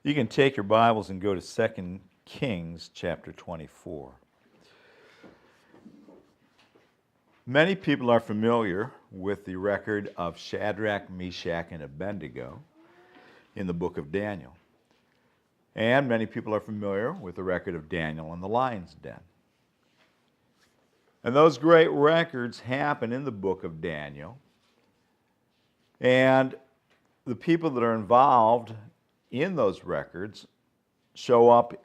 You can take your Bibles and go to 2 Kings chapter 24. Many people are familiar with the record of Shadrach, Meshach, and Abednego in the book of Daniel. And many people are familiar with the record of Daniel in the lion's den. And those great records happen in the book of Daniel. And the people that are involved in those records show up,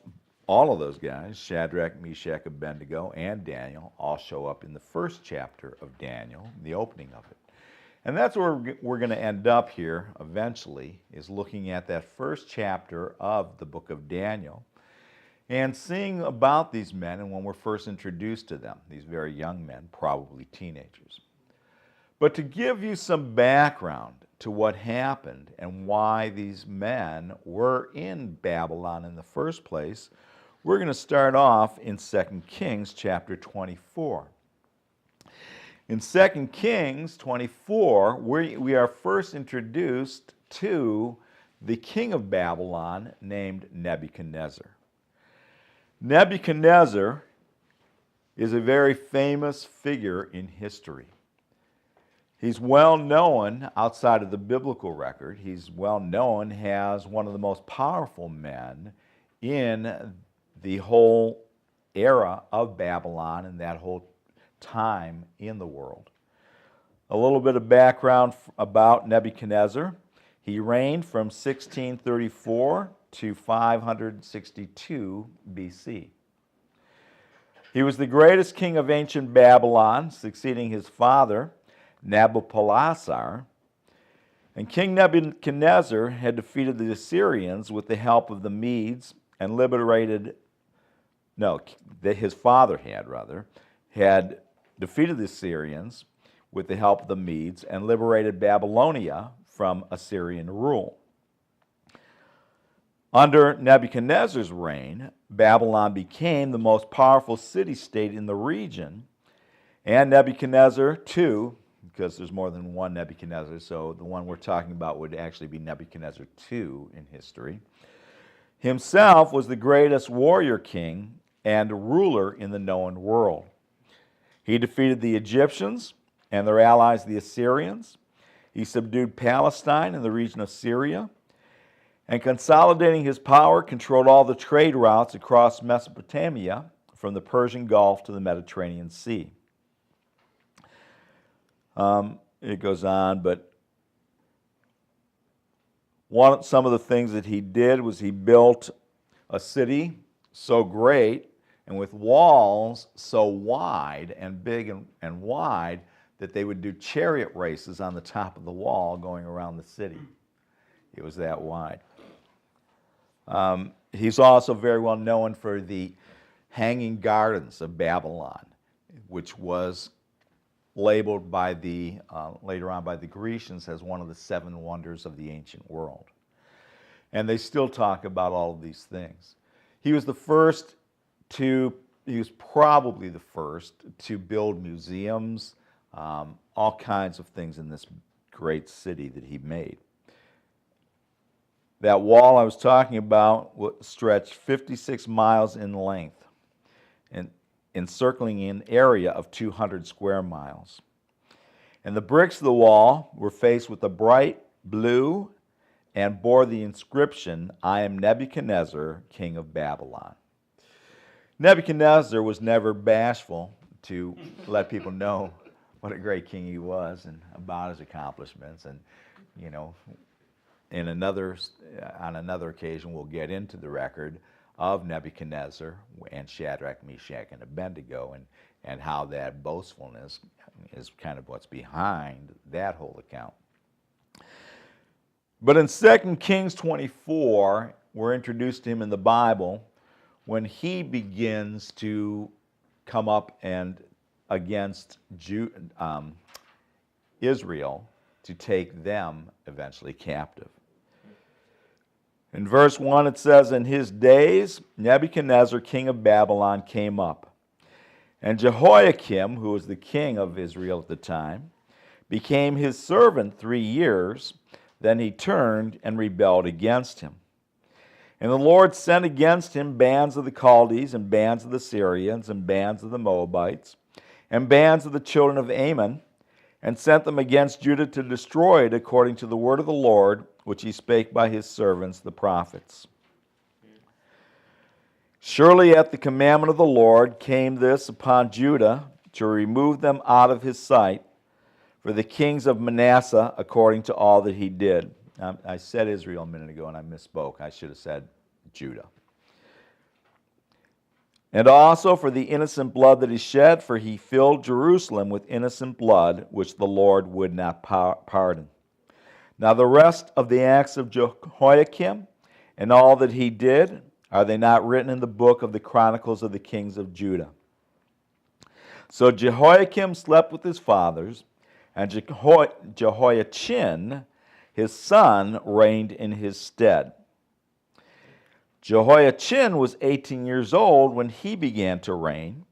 all of those guys, Shadrach, Meshach, Abednego, and Daniel, all show up in the first chapter of Daniel, the opening of it. And that's where we're going to end up here eventually, is looking at that first chapter of the book of Daniel and seeing about these men and when we're first introduced to them, these very young men, probably teenagers. But to give you some background to what happened and why these men were in Babylon in the first place, we're going to start off in 2 Kings chapter 24. In 2 Kings 24, we are first introduced to the king of Babylon named Nebuchadnezzar. Nebuchadnezzar is a very famous figure in history. He's well known outside of the biblical record. He's well known as one of the most powerful men in the whole era of Babylon and that whole time in the world. A little bit of background about Nebuchadnezzar. He reigned from 1634 to 562 BC. He was the greatest king of ancient Babylon, succeeding his father, Nabopolassar. And King Nebuchadnezzar had defeated the Assyrians with the help of the Medes and his father had defeated the Assyrians with the help of the Medes and liberated Babylonia from Assyrian rule. Under Nebuchadnezzar's reign, Babylon became the most powerful city-state in the region, and Nebuchadnezzar, too, because there's more than one Nebuchadnezzar, so the one we're talking about would actually be Nebuchadnezzar II in history, himself was the greatest warrior king and ruler in the known world. He defeated the Egyptians and their allies, the Assyrians. He subdued Palestine and the region of Syria, and consolidating his power, controlled all the trade routes across Mesopotamia from the Persian Gulf to the Mediterranean Sea. It goes on, but some of the things that he did was he built a city so great and with walls so wide and big and wide that they would do chariot races on the top of the wall going around the city. It was that wide. He's also very well known for the Hanging Gardens of Babylon, which was labeled by later on by the Grecians as one of the 7 wonders of the ancient world. And they still talk about all of these things. He was probably the first to build museums, all kinds of things in this great city that he made. That wall I was talking about stretched 56 miles in length and encircling an area of 200 square miles. And the bricks of the wall were faced with a bright blue and bore the inscription, "I am Nebuchadnezzar, king of Babylon." Nebuchadnezzar was never bashful to let people know what a great king he was and about his accomplishments. And, on another occasion, we'll get into the record of Nebuchadnezzar and Shadrach, Meshach, and Abednego and how that boastfulness is kind of what's behind that whole account. But in 2 Kings 24, we're introduced to him in the Bible when he begins to come up and against Israel to take them eventually captive. In verse 1 it says, "In his days Nebuchadnezzar, king of Babylon, came up, and Jehoiakim, who was the king of Israel at the time, became his servant 3 years. Then he turned and rebelled against him. And the Lord sent against him bands of the Chaldees, and bands of the Syrians, and bands of the Moabites, and bands of the children of Ammon, and sent them against Judah to destroy it according to the word of the Lord, which he spake by his servants the prophets. Surely at the commandment of the Lord came this upon Judah, to remove them out of his sight, for the kings of Manasseh, according to all that he did. I said Israel a minute ago, and I misspoke. I should have said Judah. And also for the innocent blood that he shed, for he filled Jerusalem with innocent blood, which the Lord would not pardon. Now the rest of the acts of Jehoiakim, and all that he did, are they not written in the book of the Chronicles of the kings of Judah? So Jehoiakim slept with his fathers, and Jehoiachin, his son, reigned in his stead. Jehoiachin was 18 years old when he began to reign,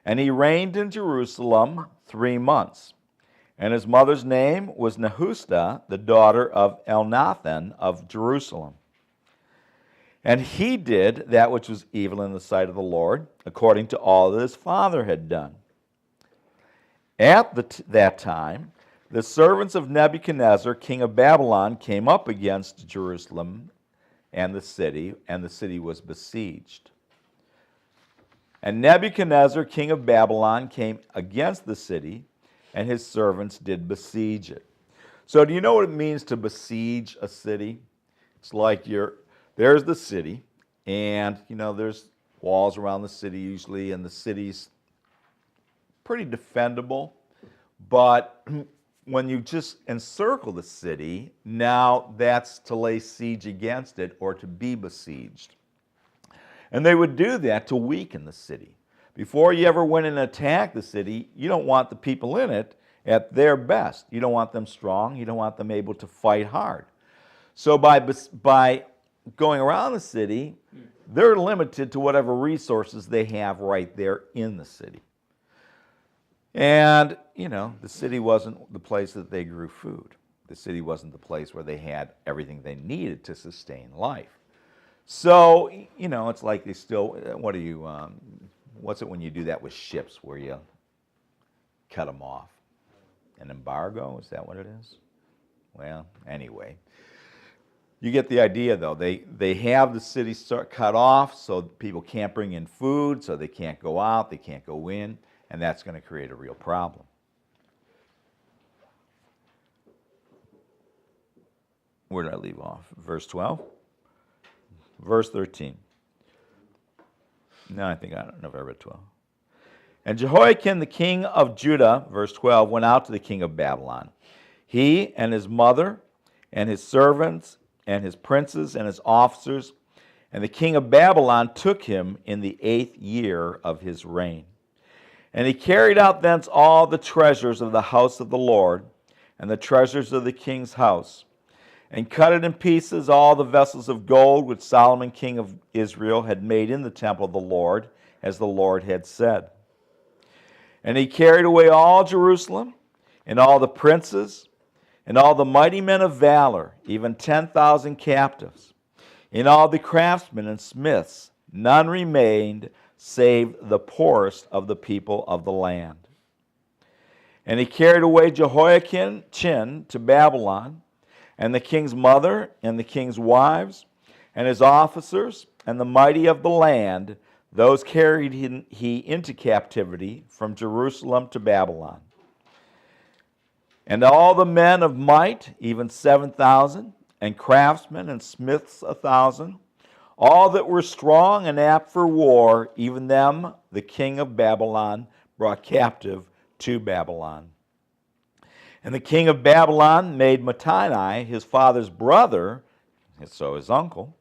and he reigned in Jerusalem 3 months. And his mother's name was Nehushta, the daughter of Elnathan of Jerusalem. And he did that which was evil in the sight of the Lord, according to all that his father had done. At that time, the servants of Nebuchadnezzar, king of Babylon, came up against Jerusalem and the city was besieged. And Nebuchadnezzar, king of Babylon, came against the city, and his servants did besiege it. So do you know what it means to besiege a city? It's like there's the city, and there's walls around the city usually, and the city's pretty defendable, but when you just encircle the city, now that's to lay siege against it or to be besieged. And they would do that to weaken the city. Before you ever went and attacked the city, you don't want the people in it at their best. You don't want them strong. You don't want them able to fight hard. So by going around the city, they're limited to whatever resources they have right there in the city. And, the city wasn't the place that they grew food. The city wasn't the place where they had everything they needed to sustain life. So, it's like they still, what's it when you do that with ships where you cut them off? An embargo, is that what it is? Well, anyway. You get the idea, though. They have the city cut off so people can't bring in food, so they can't go out, they can't go in. And that's going to create a real problem. Where did I leave off? Verse 12? Verse 13. No, I don't know if I read 12. And Jehoiakim, the king of Judah, verse 12, went out to the king of Babylon. He and his mother and his servants and his princes and his officers, and the king of Babylon took him in the 8th year of his reign. And he carried out thence all the treasures of the house of the Lord, and the treasures of the king's house, and cut it in pieces all the vessels of gold which Solomon king of Israel had made in the temple of the Lord, as the Lord had said. And he carried away all Jerusalem, and all the princes, and all the mighty men of valor, even 10,000 captives, and all the craftsmen and smiths. None remained, save the poorest of the people of the land. And he carried away Jehoiachin to Babylon, and the king's mother, and the king's wives, and his officers, and the mighty of the land. Those carried he into captivity from Jerusalem to Babylon. And all the men of might, even 7,000, and craftsmen and smiths 1,000, all that were strong and apt for war, even them the king of Babylon brought captive to Babylon. And the king of Babylon made Mattai, his father's brother, so his uncle,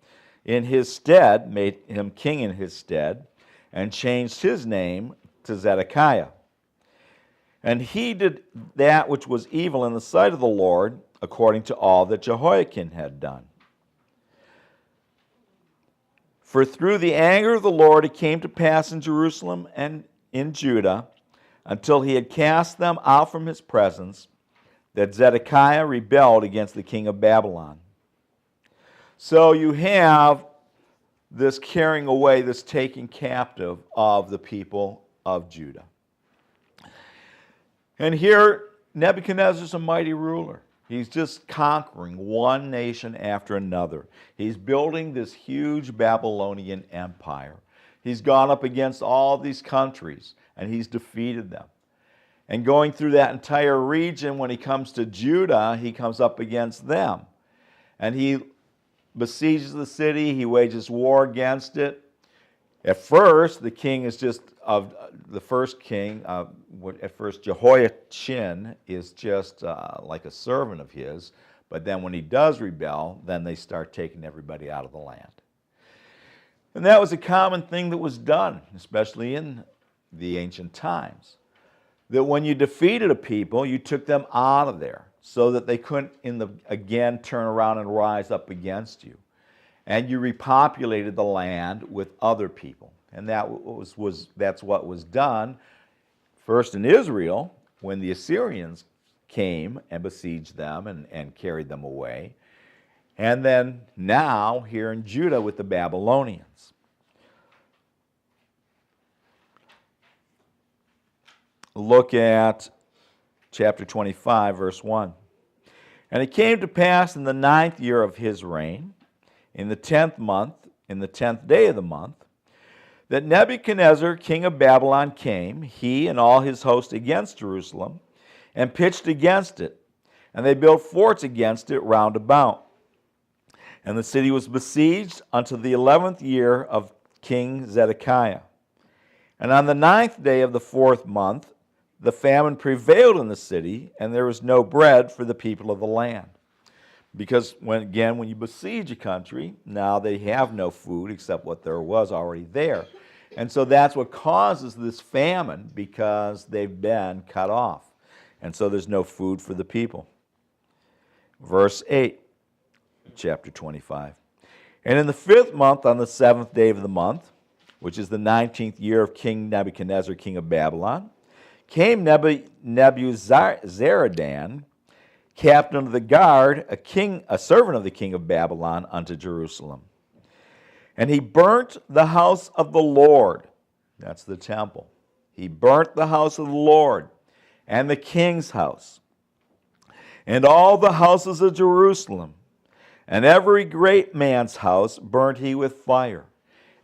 in his stead, made him king in his stead, and changed his name to Zedekiah. And he did that which was evil in the sight of the Lord, according to all that Jehoiakim had done. For through the anger of the Lord it came to pass in Jerusalem and in Judah, until he had cast them out from his presence, that Zedekiah rebelled against the king of Babylon. So you have this carrying away, this taking captive of the people of Judah. And here, Nebuchadnezzar's a mighty ruler. He's just conquering one nation after another. He's building this huge Babylonian empire. He's gone up against all these countries, and he's defeated them. And going through that entire region, when he comes to Judah, he comes up against them. And he besieges the city. He wages war against it. At first, the king is just of the first king. At first, Jehoiachin is just like a servant of his. But then when he does rebel, then they start taking everybody out of the land. And that was a common thing that was done, especially in the ancient times. That when you defeated a people, you took them out of there so that they couldn't again turn around and rise up against you. And you repopulated the land with other people. And that's what was done first in Israel when the Assyrians came and besieged them and carried them away. And then now here in Judah with the Babylonians. Look at chapter 25, verse 1. And it came to pass in the 9th year of his reign, in the 10th month, in the 10th day of the month, that Nebuchadnezzar, king of Babylon, came, he and all his host, against Jerusalem, and pitched against it. And they built forts against it round about. And the city was besieged unto the 11th year of King Zedekiah. And on the 9th day of the 4th month, the famine prevailed in the city, and there was no bread for the people of the land. Because, when you besiege a country, now they have no food except what there was already there. And so that's what causes this famine, because they've been cut off. And so there's no food for the people. Verse 8, chapter 25. And in the 5th month, on the 7th day of the month, which is the 19th year of King Nebuchadnezzar, king of Babylon, came Nebuzaradan, captain of the guard, a servant of the king of Babylon, unto Jerusalem. And he burnt the house of the Lord. That's the temple. He burnt the house of the Lord and the king's house and all the houses of Jerusalem. And every great man's house burnt he with fire.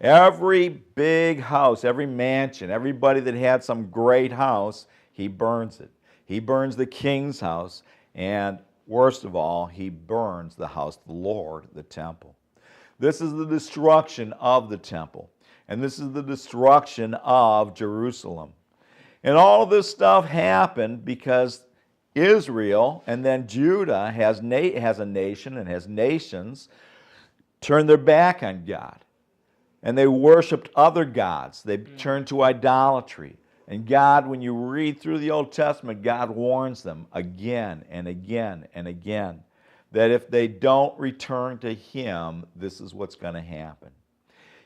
Every big house, every mansion, everybody that had some great house, he burns it. He burns the king's house. And worst of all, he burns the house of the Lord, the temple. This is the destruction of the temple. And this is the destruction of Jerusalem. And all of this stuff happened because Israel and then Judah has a nation and has nations turn their back on God. And they worshiped other gods. They turned to idolatry. And God, when you read through the Old Testament, God warns them again and again and again that if they don't return to Him, this is what's going to happen.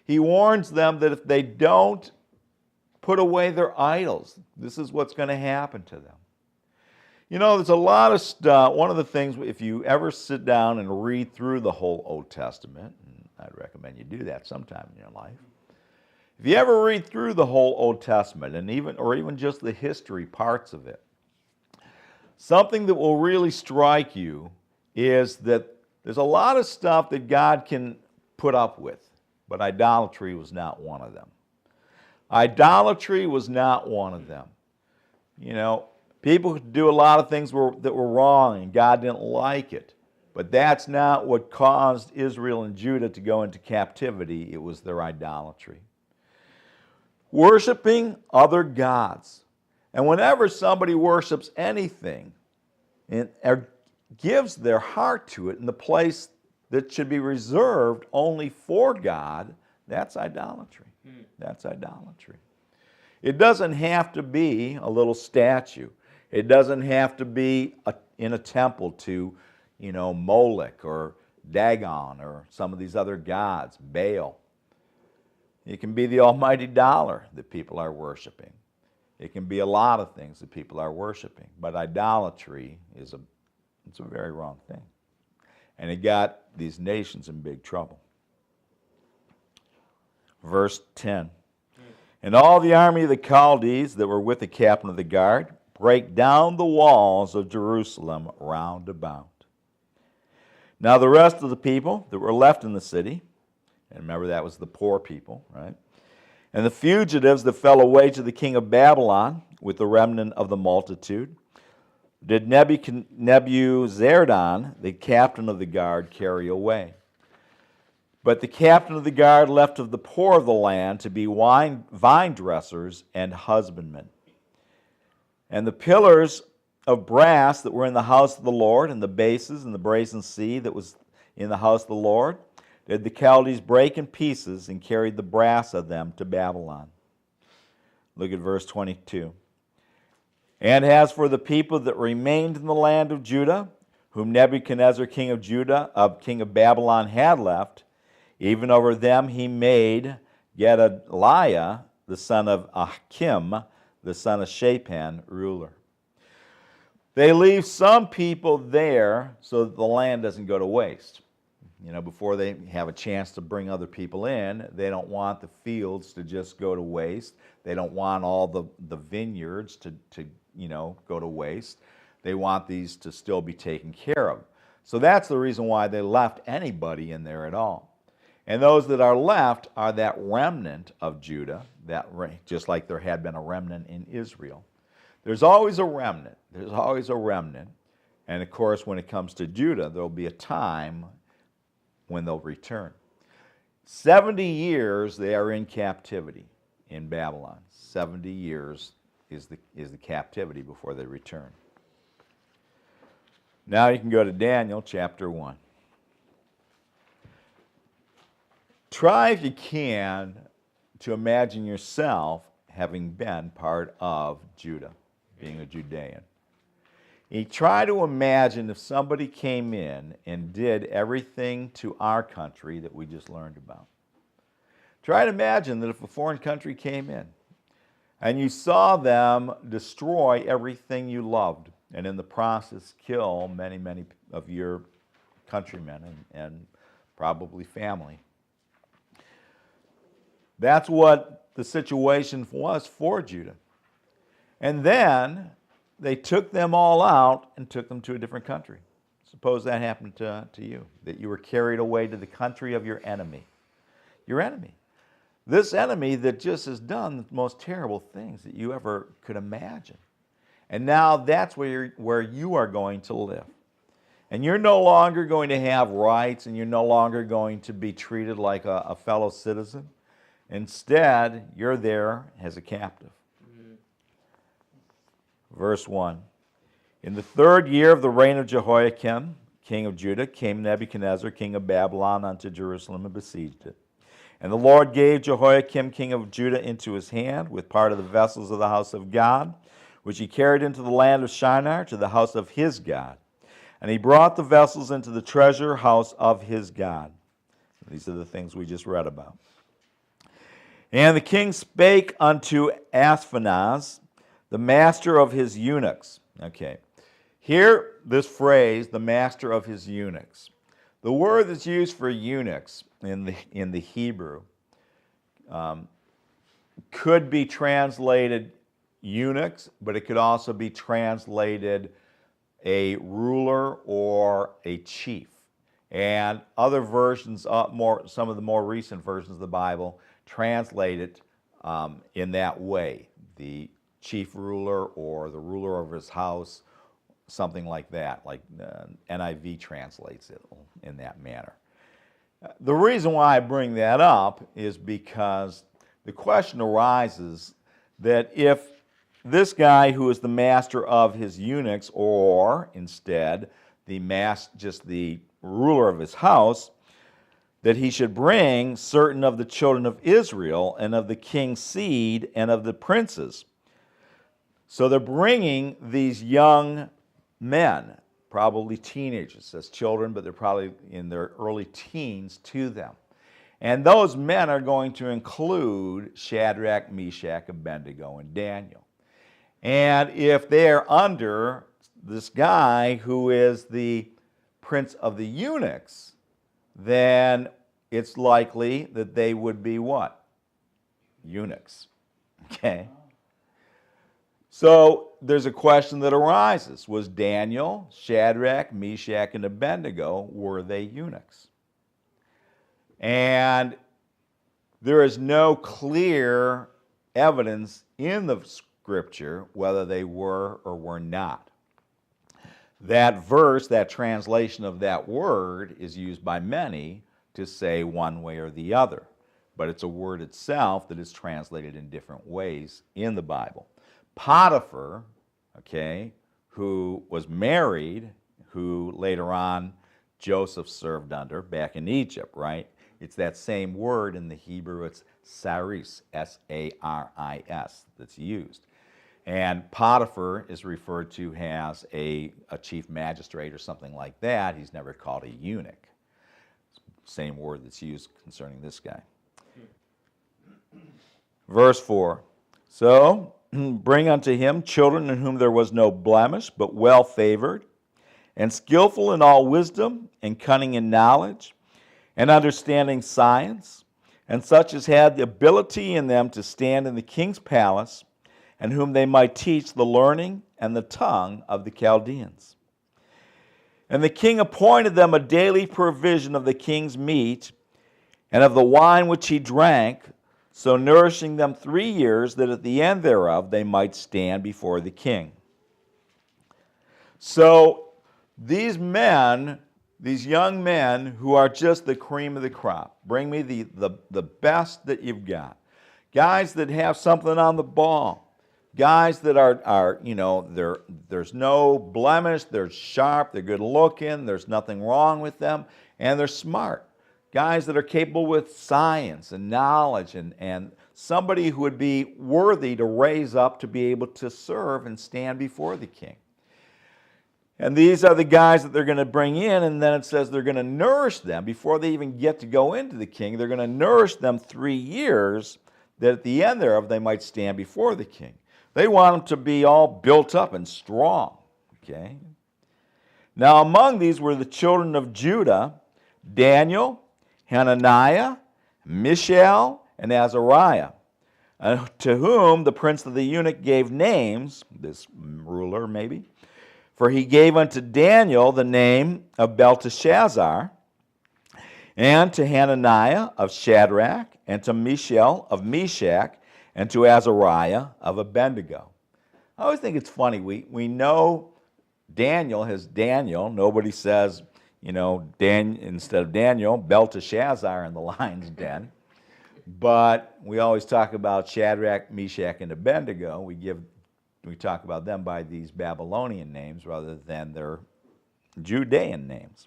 He warns them that if they don't put away their idols, this is what's going to happen to them. You know, there's a lot of stuff. One of the things, if you ever sit down and read through the whole Old Testament, and I'd recommend you do that sometime in your life, if you ever read through the whole Old Testament, and even just the history parts of it, something that will really strike you is that there's a lot of stuff that God can put up with, but idolatry was not one of them. Idolatry was not one of them. You know, people could do a lot of things that were wrong, and God didn't like it. But that's not what caused Israel and Judah to go into captivity. It was their idolatry. Worshipping other gods. And whenever somebody worships anything and gives their heart to it in the place that should be reserved only for God, that's idolatry. That's idolatry. It doesn't have to be a little statue. It doesn't have to be in a temple to, Molech or Dagon or some of these other gods, Baal. It can be the almighty dollar that people are worshiping. It can be a lot of things that people are worshiping. But idolatry it's a very wrong thing. And it got these nations in big trouble. Verse 10. And all the army of the Chaldees that were with the captain of the guard brake down the walls of Jerusalem round about. Now the rest of the people that were left in the city, and remember that was the poor people, right? And the fugitives that fell away to the king of Babylon with the remnant of the multitude, did Nebuzaradan, the captain of the guard, carry away. But the captain of the guard left of the poor of the land to be vine dressers and husbandmen. And the pillars of brass that were in the house of the Lord, and the bases and the brazen sea that was in the house of the Lord, did the Chaldees break in pieces and carried the brass of them to Babylon. Look at verse 22. And as for the people that remained in the land of Judah, whom Nebuchadnezzar, king of Babylon, had left, even over them he made Gedaliah, the son of Achim, the son of Shaphan, ruler. They leave some people there so that the land doesn't go to waste. You know, before they have a chance to bring other people in, they don't want the fields to just go to waste. They don't want all the vineyards to go to waste. They want these to still be taken care of. So that's the reason why they left anybody in there at all. And those that are left are that remnant of Judah, just like there had been a remnant in Israel. There's always a remnant. There's always a remnant. And of course, when it comes to Judah, there'll be a time when they'll return. 70 years they are in captivity in Babylon. 70 years is the captivity before they return. Now you can go to Daniel chapter 1. Try, if you can, to imagine yourself having been part of Judah, being a Judean. You try to imagine if somebody came in and did everything to our country that we just learned about. Try to imagine that if a foreign country came in and you saw them destroy everything you loved and in the process kill many, many of your countrymen and probably family. That's what the situation was for Judah. And then they took them all out and took them to a different country. Suppose that happened to you, that you were carried away to the country of your enemy. Your enemy. This enemy that just has done the most terrible things that you ever could imagine. And now that's where you are going to live. And you're no longer going to have rights, and you're no longer going to be treated like a fellow citizen. Instead, you're there as a captive. Verse 1. In the 3rd year of the reign of Jehoiakim, king of Judah, came Nebuchadnezzar, king of Babylon, unto Jerusalem and besieged it. And the Lord gave Jehoiakim, king of Judah, into his hand, with part of the vessels of the house of God, which he carried into the land of Shinar, to the house of his God. And he brought the vessels into the treasure house of his God. These are the things we just read about. And the king spake unto Ashpenaz, the master of his eunuchs. Okay. Here, this phrase, the master of his eunuchs. The word that's used for eunuchs in the Hebrew could be translated eunuchs, but it could also be translated a ruler or a chief. And other versions, some of the more recent versions of the Bible, translate it in that way. The chief ruler or the ruler of his house, something like that, like NIV translates it in that manner. The reason why I bring that up is because the question arises that if this guy who is the master of his eunuchs, or instead just the ruler of his house, that he should bring certain of the children of Israel and of the king's seed and of the princes. So they're bringing these young men, probably teenagers as children, but they're probably in their early teens, to them. And those men are going to include Shadrach, Meshach, Abednego, and Daniel. And if they're under this guy who is the prince of the eunuchs, then it's likely that they would be what? eunuchs. Okay? So there's a question that arises. Was Daniel, Shadrach, Meshach, and Abednego, were they eunuchs? And there is no clear evidence in the scripture whether they were or were not. That verse, that translation of that word, is used by many to say one way or the other. But it's a word itself that is translated in different ways in the Bible. Potiphar, okay, who was married, who later on Joseph served under back in Egypt, right? It's that same word in the Hebrew, it's saris, S-A-R-I-S, that's used. And Potiphar is referred to as a chief magistrate or something like that. He's never called a eunuch. Same word that's used concerning this guy. Verse 4. So, bring unto him children in whom there was no blemish, but well favored, and skillful in all wisdom, and cunning in knowledge, and understanding science, and such as had the ability in them to stand in the king's palace, and whom they might teach the learning and the tongue of the Chaldeans. And the king appointed them a daily provision of the king's meat, and of the wine which he drank, so nourishing them 3 years, that at the end thereof they might stand before the king. So these men, these young men who are just the cream of the crop, bring me the best that you've got. Guys that have something on the ball. Guys that are there's no blemish, they're sharp, they're good looking, there's nothing wrong with them, and they're smart. Guys that are capable with science and knowledge, and somebody who would be worthy to raise up to be able to serve and stand before the king. And these are the guys that they're going to bring in, and then it says they're going to nourish them before they even get to go into the king. They're going to nourish them 3 years, that at the end thereof they might stand before the king. They want them to be all built up and strong. Okay? Now among these were the children of Judah, Daniel, Hananiah, Mishael, and Azariah, to whom the prince of the eunuch gave names, this ruler maybe, for he gave unto Daniel the name of Belteshazzar, and to Hananiah of Shadrach, and to Mishael of Meshach, and to Azariah of Abednego. I always think it's funny. We know Daniel has Daniel. Nobody says, instead of Daniel, Belteshazzar in the lion's den. But we always talk about Shadrach, Meshach, and Abednego. We talk about them by these Babylonian names rather than their Judean names.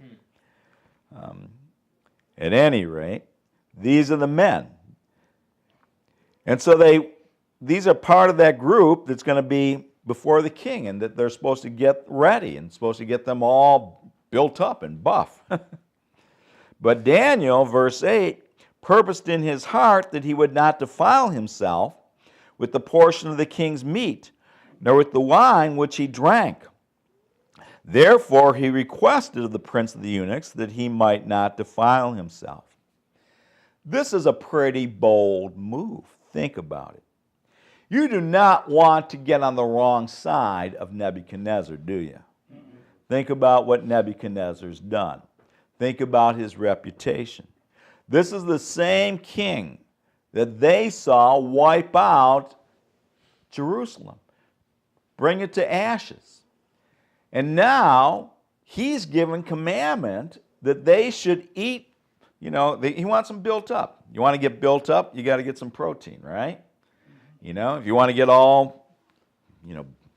At any rate, these are the men. And so these are part of that group that's going to be before the king, and that they're supposed to get ready and supposed to get them all built up and buff. But Daniel, verse 8, purposed in his heart that he would not defile himself with the portion of the king's meat, nor with the wine which he drank. Therefore he requested of the prince of the eunuchs that he might not defile himself. This is a pretty bold move. Think about it. You do not want to get on the wrong side of Nebuchadnezzar, do you? Think about what Nebuchadnezzar's done. Think about his reputation. This is the same king that they saw wipe out Jerusalem, bring it to ashes. And now he's given commandment that they should eat, he wants them built up. You want to get built up, you got to get some protein, right? If you want to get all,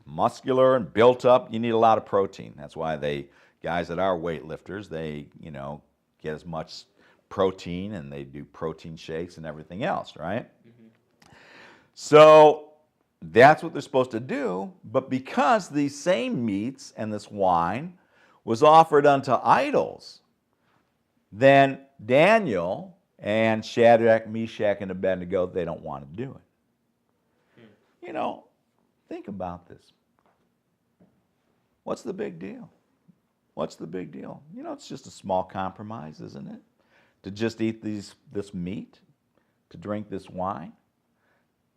muscular and built up, you need a lot of protein. That's why guys that are weightlifters, they, get as much protein, and they do protein shakes and everything else, right? Mm-hmm. So that's what they're supposed to do, but because these same meats and this wine was offered unto idols, then Daniel and Shadrach, Meshach, and Abednego, they don't want to do it. Think about this. What's the big deal? What's the big deal? It's just a small compromise, isn't it? To just eat this meat, to drink this wine.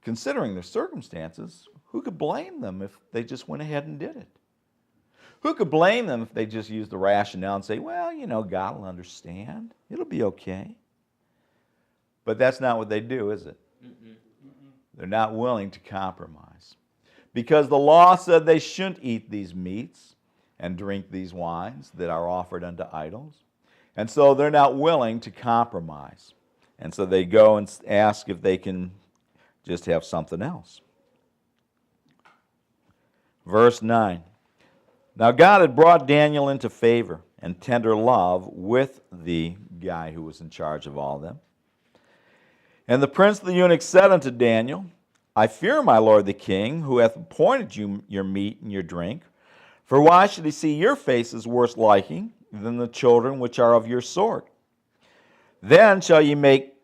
considering their circumstances, who could blame them if they just went ahead and did it? Who could blame them if they just used the rationale and say, well, God will understand. It'll be okay. But that's not what they do, is it? They're not willing to compromise. Because the law said they shouldn't eat these meats and drink these wines that are offered unto idols. And so they're not willing to compromise. And so they go and ask if they can just have something else. Verse 9. Now God had brought Daniel into favor and tender love with the guy who was in charge of all of them. And the prince of the eunuchs said unto Daniel, I fear my lord the king, who hath appointed you your meat and your drink. For why should he see your faces worse liking than the children which are of your sort? Then shall ye make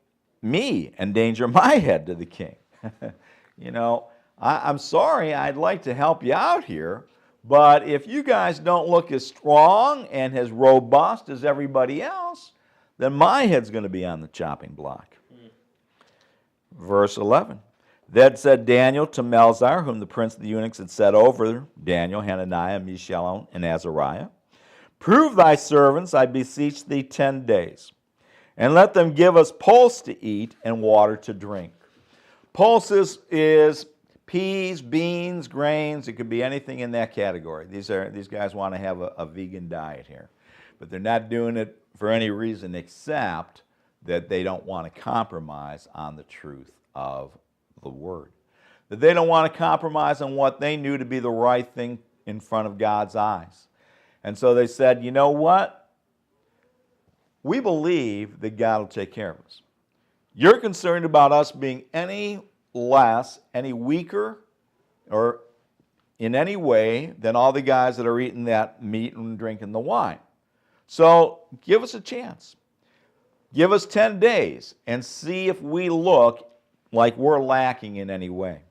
me endanger my head to the king. I'm sorry, I'd like to help you out here, but if you guys don't look as strong and as robust as everybody else, then my head's going to be on the chopping block. Verse 11. Then said Daniel to Melzar, whom the prince of the eunuchs had set over Daniel, Hananiah, Mishael, and Azariah, prove thy servants, I beseech thee, 10 days, and let them give us pulse to eat and water to drink. Pulses is peas, beans, grains. It could be anything in that category. These guys want to have a vegan diet here. But they're not doing it for any reason except that they don't want to compromise on the truth of the Word. That they don't want to compromise on what they knew to be the right thing in front of God's eyes. And so they said, you know what? We believe that God will take care of us. You're concerned about us being any less, any weaker, or in any way than all the guys that are eating that meat and drinking the wine. So give us a chance. Give us 10 days and see if we look like we're lacking in any way.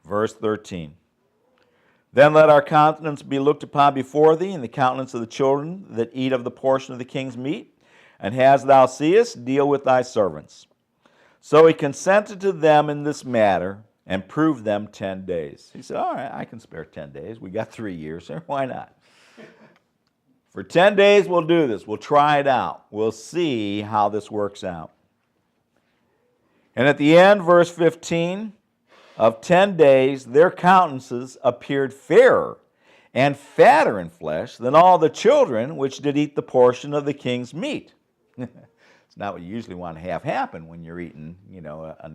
Verse 13. Then let our countenance be looked upon before thee, and the countenance of the children that eat of the portion of the king's meat, and as thou seest, deal with thy servants. So he consented to them in this matter, and proved them 10 days. He said, all right, I can spare 10 days. We got 3 years here. Why not? For 10 days we'll do this. We'll try it out. We'll see how this works out. And at the end, verse 15, of 10 days, their countenances appeared fairer and fatter in flesh than all the children which did eat the portion of the king's meat. It's not what you usually want to have happen when you're eating, a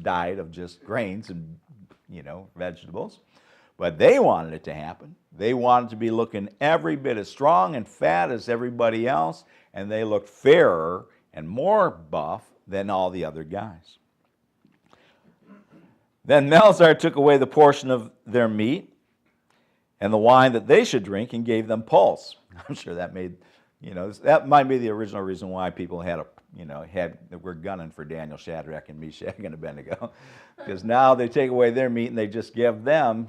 diet of just grains and, vegetables. But they wanted it to happen. They wanted to be looking every bit as strong and fat as everybody else, and they looked fairer and more buff than all the other guys. Then Melzar took away the portion of their meat and the wine that they should drink and gave them pulse. I'm sure that made, that might be the original reason why people we're gunning for Daniel, Shadrach, and Meshach, and Abednego. Because now they take away their meat and they just give them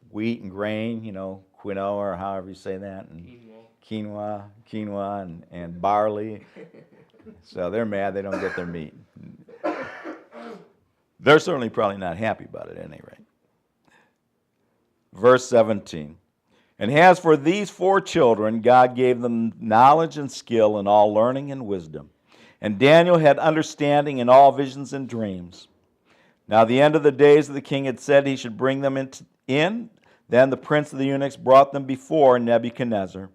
wheat and grain, quinoa, or however you say that, and quinoa and barley. So they're mad they don't get their meat. They're certainly probably not happy about it at any rate. Verse 17. And as for these 4 children, God gave them knowledge and skill in all learning and wisdom. And Daniel had understanding in all visions and dreams. Now the end of the days of the king had said he should bring them in. Then the prince of the eunuchs brought them before Nebuchadnezzar.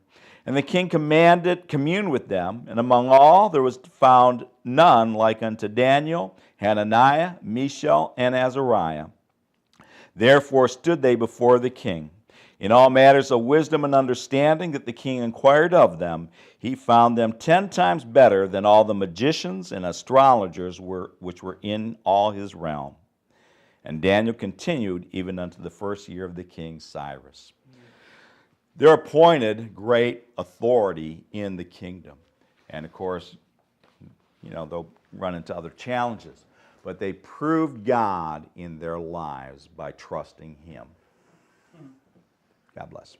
And the king communed with them, and among all there was found none like unto Daniel, Hananiah, Mishael, and Azariah. Therefore stood they before the king. In all matters of wisdom and understanding that the king inquired of them, he found them 10 times better than all the magicians and astrologers which were in all his realm. And Daniel continued even unto the first year of the king Cyrus. They're appointed great authority in the kingdom. And of course, they'll run into other challenges. But they proved God in their lives by trusting him. God bless.